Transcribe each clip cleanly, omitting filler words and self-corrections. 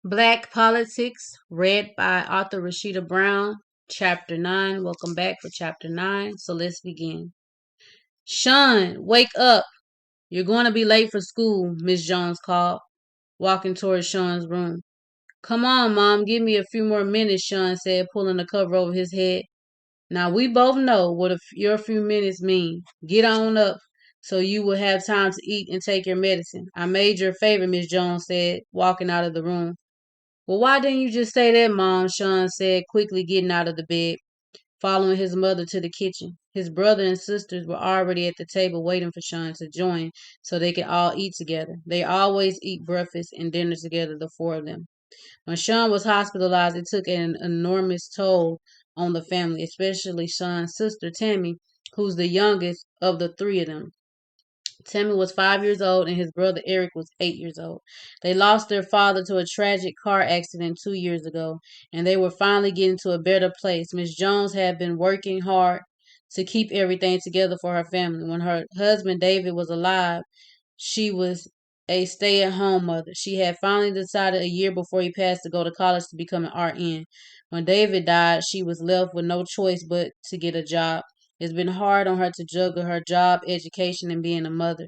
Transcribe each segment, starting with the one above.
Black Politics, read by author Rashida Brown, Chapter 9. Welcome back for Chapter 9. So let's begin. Sean, wake up. You're going to be late for school, Miss Jones called, walking towards Sean's room. Come on, Mom, give me a few more minutes, Sean said, pulling the cover over his head. Now, we both know what your few minutes mean. Get on up so you will have time to eat and take your medicine. I made your favor, Miss Jones said, walking out of the room. Well, why didn't you just say that, Mom? Sean said, quickly getting out of the bed, following his mother to the kitchen. His brother and sisters were already at the table waiting for Sean to join so they could all eat together. They always eat breakfast and dinner together, the four of them. When Sean was hospitalized, it took an enormous toll on the family, especially Sean's sister, Tammy, who's the youngest of the three of them. Tammy was 5 years old and his brother Eric was 8 years old. They lost their father to a tragic car accident 2 years ago, and they were finally getting to a better place. Miss Jones had been working hard to keep everything together for her family. When her husband David was alive, she was a stay at home mother. She had finally decided a year before he passed to go to college to become an RN. When David died, she was left with no choice but to get a job. It's been hard on her to juggle her job, education, and being a mother.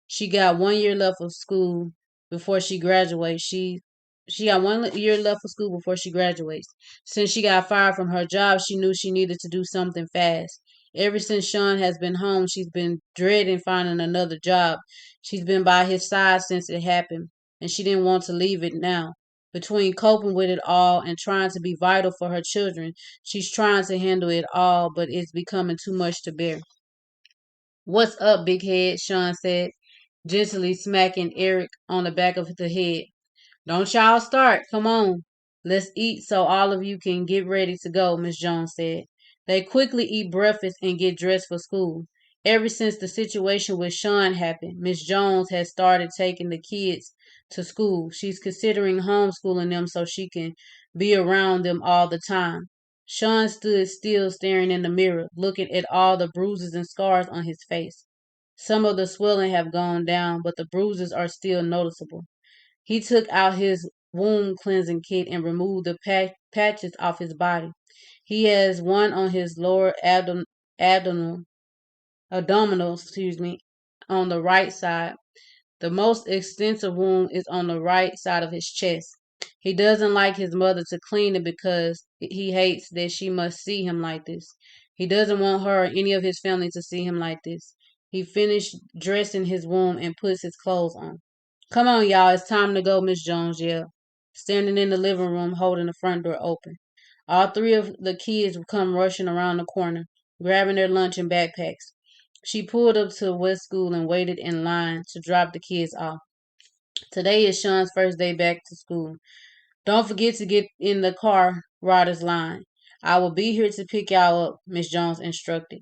She got 1 year left of school before she graduates. She got 1 year left of school before she graduates. Since she got fired from her job, she knew she needed to do something fast. Ever since Sean has been home, she's been dreading finding another job. She's been by his side since it happened, and she didn't want to leave it now. Between coping with it all and trying to be vital for her children, she's trying to handle it all, but it's becoming too much to bear. What's up, big head? Sean said, gently smacking Eric on the back of the head. Don't y'all start. Come on. Let's eat so all of you can get ready to go, Miss Jones said. They quickly eat breakfast and get dressed for school. Ever since the situation with Sean happened, Miss Jones has started taking the kids to school. She's considering homeschooling them so she can be around them all the time. Sean stood still staring in the mirror, looking at all the bruises and scars on his face. Some of the swelling have gone down, but the bruises are still noticeable. He took out his wound cleansing kit and removed the patches off his body. He has one on his lower abdominal, abdominals, on the right side. The most extensive wound is on the right side of his chest. He doesn't like his mother to clean it because he hates that she must see him like this. He doesn't want her or any of his family to see him like this. He finished dressing his wound and puts his clothes on. Come on, y'all, it's time to go, Miss Jones yelled, standing in the living room holding the front door open. All three of the kids would come rushing around the corner, grabbing their lunch and backpacks. She pulled up to West School and waited in line to drop the kids off. Today is Sean's first day back to school. Don't forget to get in the car, Ryder's line. I will be here to pick y'all up, Miss Jones instructed,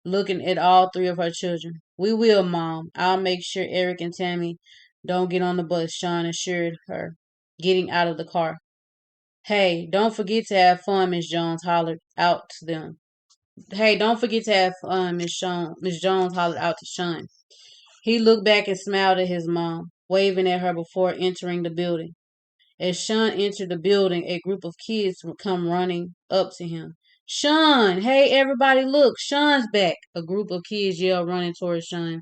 looking at all three of her children. We will, Mom. I'll make sure Eric and Tammy don't get on the bus, Sean assured her, getting out of the car. Hey, don't forget to have fun, Miss Jones hollered out to them. Hey, don't forget to have fun, Miss Jones hollered out to Sean. He looked back and smiled at his mom, waving at her before entering the building. As Sean entered the building, a group of kids would come running up to him. Sean! Hey, everybody, look! Sean's back! A group of kids yelled, running towards Sean.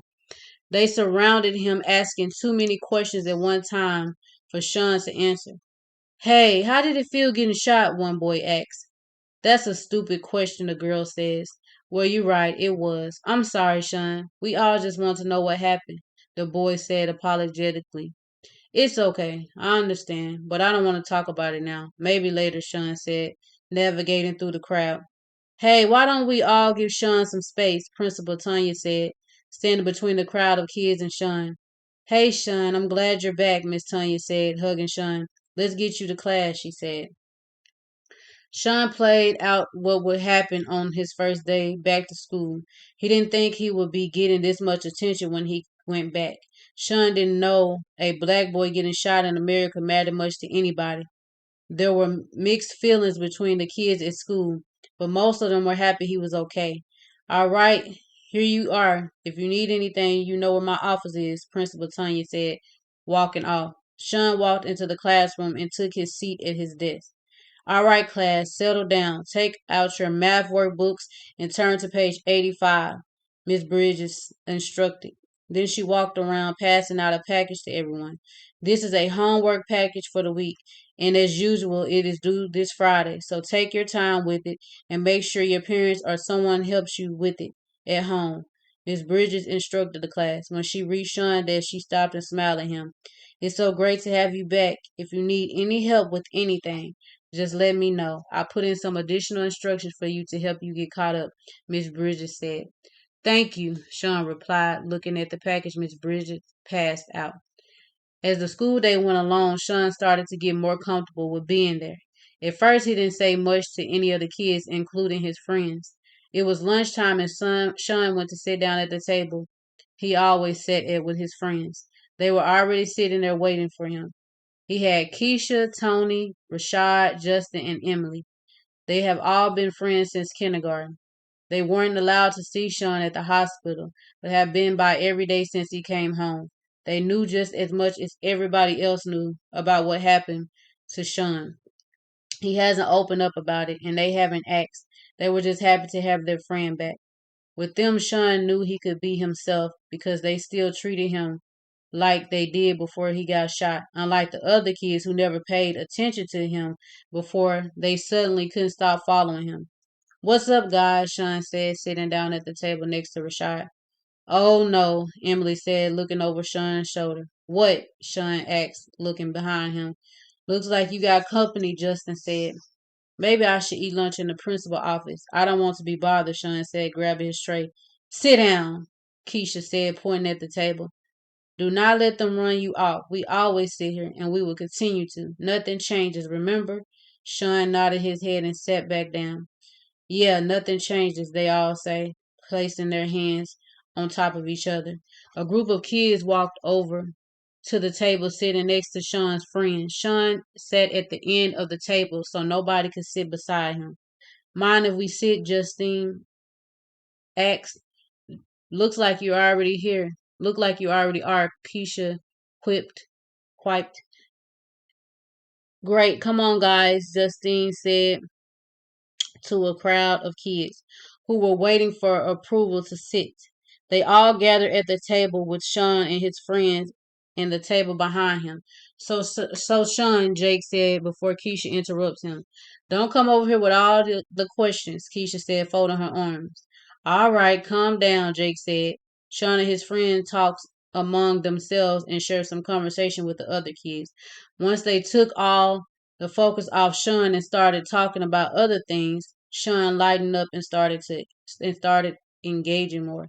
They surrounded him, asking too many questions at one time for Sean to answer. Hey, how did it feel getting shot? One boy asked. That's a stupid question, the girl says. Well, you're right, it was. I'm sorry, Sean. We all just want to know what happened, the boy said apologetically. It's okay, I understand, but I don't want to talk about it now. Maybe later, Sean said, navigating through the crowd. Hey, why don't we all give Sean some space? Principal Tanya said, standing between the crowd of kids and Sean. Hey, Sean, I'm glad you're back, Miss Tanya said, hugging Sean. Let's get you to class, she said. Sean played out what would happen on his first day back to school. He didn't think he would be getting this much attention when he went back. Sean didn't know a black boy getting shot in America mattered much to anybody. There were mixed feelings between the kids at school, but most of them were happy he was okay. All right, here you are. If you need anything, you know where my office is, Principal Tanya said, walking off. Sean walked into the classroom and took his seat at his desk. All right, class, settle down. Take out your math workbooks and turn to page 85, Miss Bridges instructed. Then she walked around passing out a package to everyone. This is a homework package for the week, and as usual, it is due this Friday. So take your time with it and make sure your parents or someone helps you with it at home. Miss Bridges instructed the class. When she reached Sean desk, she stopped and smiled at him. It's so great to have you back. If you need any help with anything, just let me know. I put in some additional instructions for you to help you get caught up, Miss Bridges said. Thank you, Sean replied, looking at the package Miss Bridges passed out. As the school day went along, Sean started to get more comfortable with being there. At first, he didn't say much to any of the kids, including his friends. It was lunchtime and Sean went to sit down at the table he always sat at with his friends. They were already sitting there waiting for him. He had Keisha, Tony, Rashad, Justin, and Emily. They have all been friends since kindergarten. They weren't allowed to see Sean at the hospital, but have been by every day since he came home. They knew just as much as everybody else knew about what happened to Sean. He hasn't opened up about it, and they haven't asked. They were just happy to have their friend back. With them, Sean knew he could be himself because they still treated him like they did before he got shot, unlike the other kids who never paid attention to him before they suddenly couldn't stop following him. What's up, guys? Sean said, sitting down at the table next to Rashad. Oh, no, Emily said, looking over Sean's shoulder. What? Sean asked, looking behind him. Looks like you got company, Justin said. Maybe I should eat lunch in the principal's office. I don't want to be bothered, Sean said, grabbing his tray. Sit down, Keisha said, pointing at the table. Do not let them run you off. We always sit here, and we will continue to. Nothing changes, remember? Sean nodded his head and sat back down. Yeah, nothing changes, they all say, placing their hands on top of each other. A group of kids walked over to the table sitting next to Sean's friend. Sean sat at the end of the table so nobody could sit beside him. Mind if we sit, Justine asked. Looks like you're already here. Look like you already are, Keisha quipped. Quiped. Great, come on, guys, Justine said to a crowd of kids who were waiting for approval to sit. They all gathered at the table with Sean and his friends and the table behind him. So Sean, Jake said before Keisha interrupts him. Don't come over here with all the questions, Keisha said, folding her arms. All right, calm down, Jake said. Sean and his friend talked among themselves and shared some conversation with the other kids. Once they took all the focus off Sean and started talking about other things, Sean lightened up and started engaging more.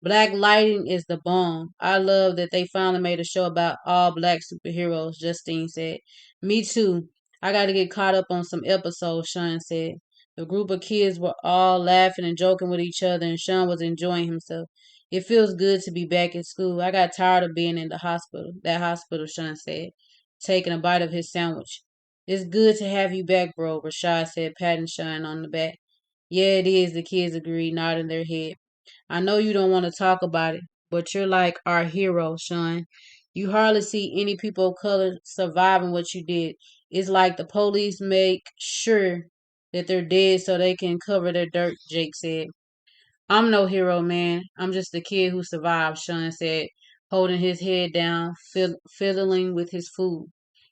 Black lighting is the bomb. I love that they finally made a show about all black superheroes, Justine said. Me too. I got to get caught up on some episodes, Sean said. The group of kids were all laughing and joking with each other, and Sean was enjoying himself. It feels good to be back at school. I got tired of being in the hospital. That hospital, Sean said, taking a bite of his sandwich. It's good to have you back, bro, Rashad said, patting Sean on the back. Yeah, it is, the kids agreed, nodding their head. I know you don't want to talk about it, but you're like our hero, Sean. You hardly see any people of color surviving what you did. It's like the police make sure that they're dead so they can cover their dirt, Jake said. I'm no hero, man. I'm just a kid who survived, Sean said, holding his head down, fiddling with his food.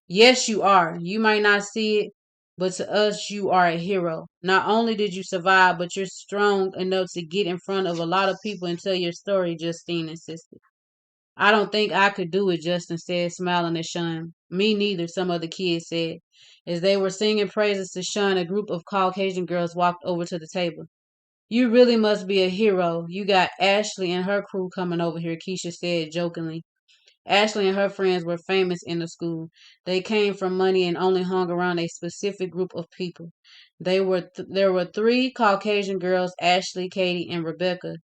Yes, you are. You might not see it, but to us, you are a hero. Not only did you survive, but you're strong enough to get in front of a lot of people and tell your story, Justine insisted. I don't think I could do it, Justin said, smiling at Sean. Me neither, some of the kids said. As they were singing praises to Sean, a group of Caucasian girls walked over to the table. You really must be a hero. You got Ashley and her crew coming over here, Keisha said jokingly. Ashley and her friends were famous in the school. They came from money and only hung around a specific group of people. There were three Caucasian girls, Ashley, Katie, and Rebecca.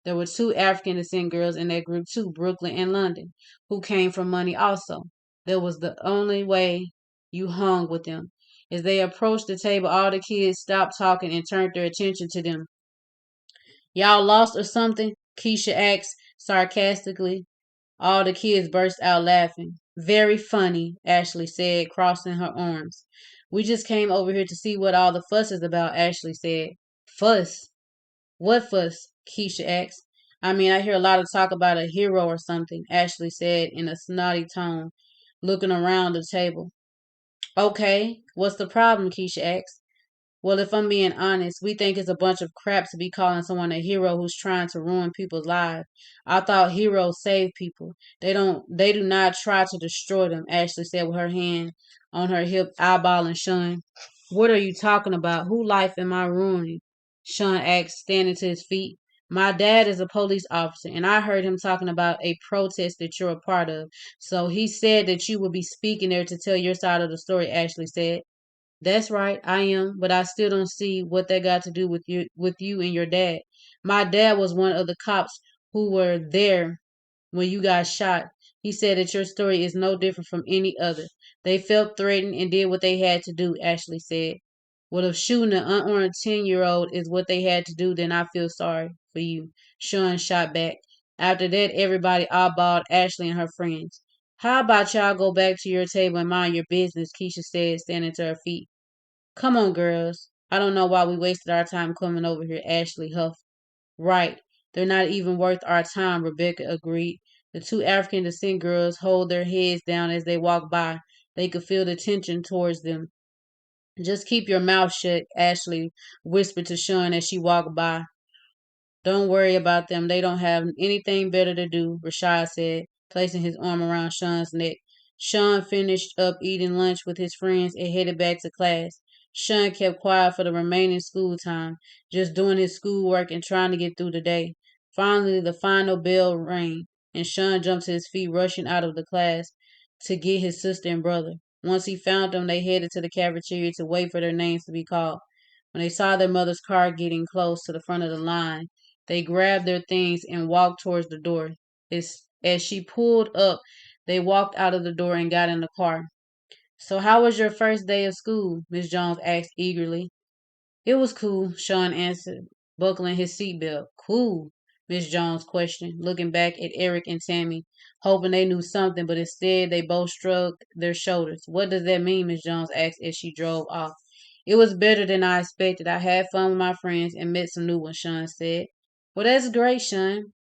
There were two African descent girls in that group too, Brooklyn and London, who came from money also. That was the only way you hung with them. As they approached the table, all the kids stopped talking and turned their attention to them. Y'all lost or something? Keisha asked sarcastically. All the kids burst out laughing. Very funny, Ashley said, crossing her arms. We just came over here to see what all the fuss is about, Ashley said. Fuss? What fuss? Keisha asked. I mean, I hear a lot of talk about a hero or something, Ashley said in a snotty tone, looking around the table. Okay, what's the problem? Keisha asked. Well, if I'm being honest, we think it's a bunch of crap to be calling someone a hero who's trying to ruin people's lives. I thought heroes save people. They do not try to destroy them, Ashley said with her hand on her hip, eyeballing Sean. What are you talking about? Who life am I ruining? Sean asked, standing to his feet. My dad is a police officer, and I heard him talking about a protest that you're a part of. So he said that you would be speaking there to tell your side of the story, Ashley said. That's right, I am, but I still don't see what that got to do with you and your dad. My dad was one of the cops who were there when you got shot. He said that your story is no different from any other. They felt threatened and did what they had to do, Ashley said. Well, if shooting an unarmed 10-year-old is what they had to do, then I feel sorry for you, Sean shot back. After that, everybody eyeballed Ashley and her friends. How about y'all go back to your table and mind your business, Keisha said, standing to her feet. Come on, girls. I don't know why we wasted our time coming over here, Ashley huffed. Right. They're not even worth our time, Rebecca agreed. The two African descent girls hold their heads down as they walk by. They could feel the tension towards them. Just keep your mouth shut, Ashley whispered to Sean as she walked by. Don't worry about them. They don't have anything better to do, Rashad said, placing his arm around Sean's neck. Sean finished up eating lunch with his friends and headed back to class. Sean kept quiet for the remaining school time, just doing his schoolwork and trying to get through the day. Finally, the final bell rang, and Sean jumped to his feet, rushing out of the class to get his sister and brother. Once he found them, they headed to the cafeteria to wait for their names to be called. When they saw their mother's car getting close to the front of the line, they grabbed their things and walked towards the door. As she pulled up, they walked out of the door and got in the car. So how was your first day of school? Miss Jones asked eagerly. It was cool, Sean answered, buckling his seatbelt. Cool, Miss Jones questioned, looking back at Eric and Tammy, hoping they knew something, but instead they both shrugged their shoulders. What does that mean? Miss Jones asked as she drove off. It was better than I expected. I had fun with my friends and met some new ones, Sean said. Well, that's great, Sean.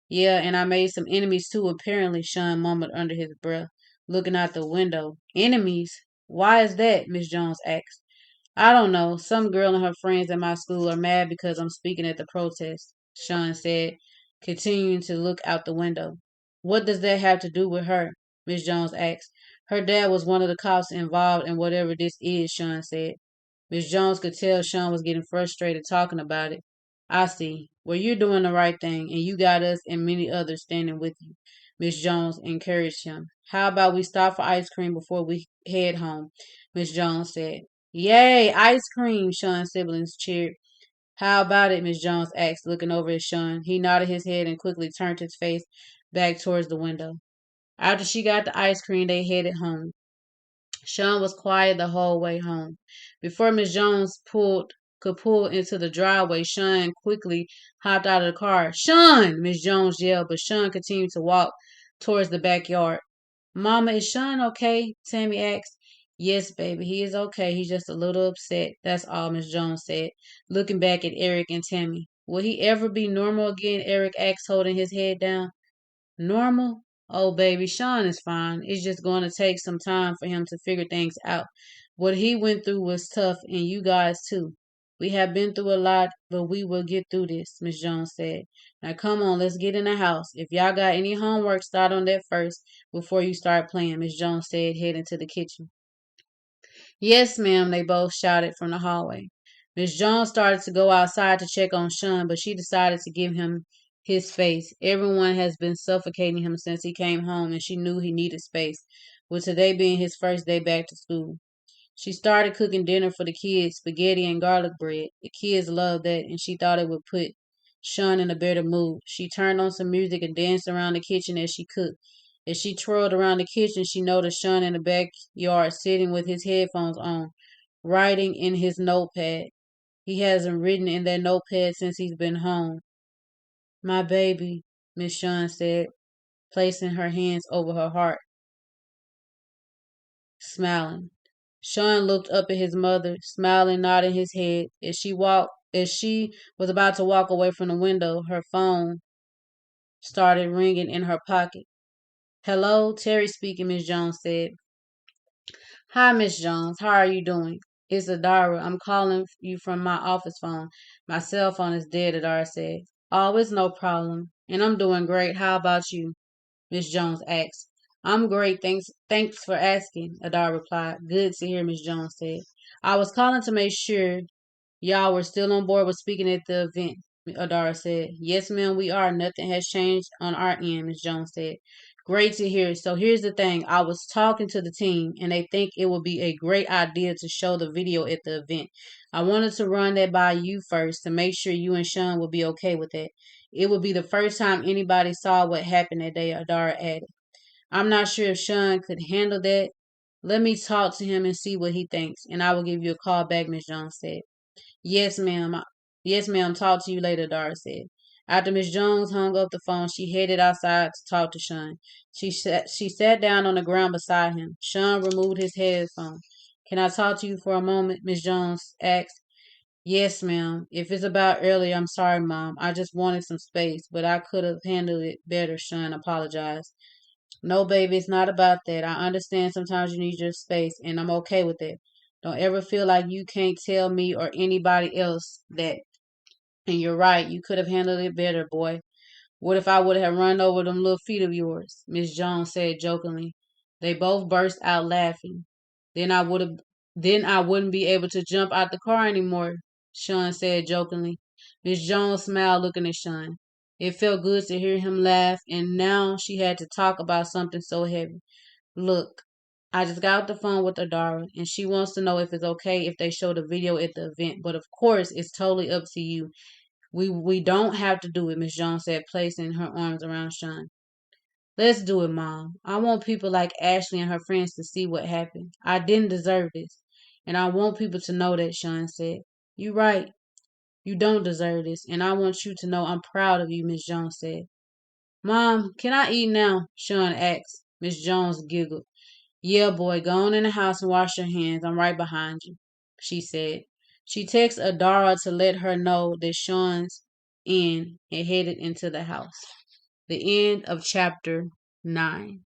Yeah, and I made some enemies too, apparently, Sean mumbled under his breath, looking out the window. Enemies? Why is that? Miss Jones asked. I don't know. Some girl and her friends at my school are mad because I'm speaking at the protest, Sean said, continuing to look out the window. What does that have to do with her? Miss Jones asked. Her dad was one of the cops involved in whatever this is, Sean said. Miss Jones could tell Sean was getting frustrated talking about it. I see. Well, you're doing the right thing, and you got us and many others standing with you. Miss Jones encouraged him. How about we stop for ice cream before we head home? Miss Jones said. Yay, ice cream, Sean's siblings cheered. How about it? Miss Jones asked, looking over at Sean. He nodded his head and quickly turned his face back towards the window. After she got the ice cream, they headed home. Sean was quiet the whole way home. Before Miss Jones could pull into the driveway, Sean quickly hopped out of the car. Sean! Miss Jones yelled, but Sean continued to walk towards the backyard. Mama, is Sean okay? Tammy asked. Yes, baby, he is okay. He's just a little upset. That's all, Miss Jones said, looking back at Eric and Tammy. Will he ever be normal again? Eric asked, holding his head down. Normal? Oh, baby, Sean is fine. It's just going to take some time for him to figure things out. What he went through was tough, and you guys too. We have been through a lot, but we will get through this, Miss Jones said. Now come on, let's get in the house. If y'all got any homework, start on that first before you start playing, Miss Jones said, heading to the kitchen. Yes, ma'am, they both shouted from the hallway. Miss Jones started to go outside to check on Sean, but she decided to give him his space. Everyone has been suffocating him since he came home, and she knew he needed space, with today being his first day back to school. She started cooking dinner for the kids, spaghetti and garlic bread. The kids loved that, and she thought it would put Sean in a better mood. She turned on some music and danced around the kitchen as she cooked. As she twirled around the kitchen, she noticed Sean in the backyard sitting with his headphones on, writing in his notepad. He hasn't written in that notepad since he's been home. My baby, Miss Sean said, placing her hands over her heart. smiling. Sean looked up at his mother, smiling, nodding his head. As she was about to walk away from the window, her phone started ringing in her pocket. Hello, Terry speaking, Miss Jones said. Hi, Miss Jones. How are you doing? It's Adara. I'm calling you from my office phone. My cell phone is dead, Adara said. Oh, it's no problem. And I'm doing great. How about you? Miss Jones asked. I'm great, thanks for asking, Adara replied. Good to hear, Miss Jones said. I was calling to make sure y'all were still on board with speaking at the event, Adara said. Yes, ma'am, we are. Nothing has changed on our end, Miss Jones said. Great to hear. So here's the thing. I was talking to the team, and they think it would be a great idea to show the video at the event. I wanted to run that by you first to make sure you and Sean would be okay with that. It would be the first time anybody saw what happened that day, Adara added. I'm not sure if Sean could handle that. Let me talk to him and see what he thinks, and I will give you a call back, Miss Jones said. Yes, ma'am. Yes, ma'am. Talk to you later, Dara said. After Miss Jones hung up the phone, she headed outside to talk to Sean. She sat down on the ground beside him. Sean removed his headphones. Can I talk to you for a moment? Miss Jones asked. Yes, ma'am. If it's about earlier, I'm sorry, Mom. I just wanted some space, but I could have handled it better, Sean apologized. No, baby, it's not about that. I understand sometimes you need your space, and I'm okay with it. Don't ever feel like you can't tell me or anybody else that. And you're right, you could have handled it better, boy. What if I would have run over them little feet of yours? Miss Jones said jokingly. They both burst out laughing. Then I would have then I wouldn't be able to jump out the car anymore, Sean said jokingly. Miss Jones smiled looking at Sean. It felt good to hear him laugh, and now she had to talk about something so heavy. Look, I just got off the phone with Adara, and she wants to know if it's okay if they show the video at the event. But of course, it's totally up to you. We don't have to do it, Miss Jones said, placing her arms around Sean. Let's do it, Mom. I want people like Ashley and her friends to see what happened. I didn't deserve this. And I want people to know that, Sean said. You right. You don't deserve this. And I want you to know I'm proud of you, Miss Jones said. Mom, can I eat now? Sean asked. Miss Jones giggled. Yeah, boy, go on in the house and wash your hands. I'm right behind you, she said. She texted Adara to let her know that Sean's in and headed into the house. The end of chapter 9.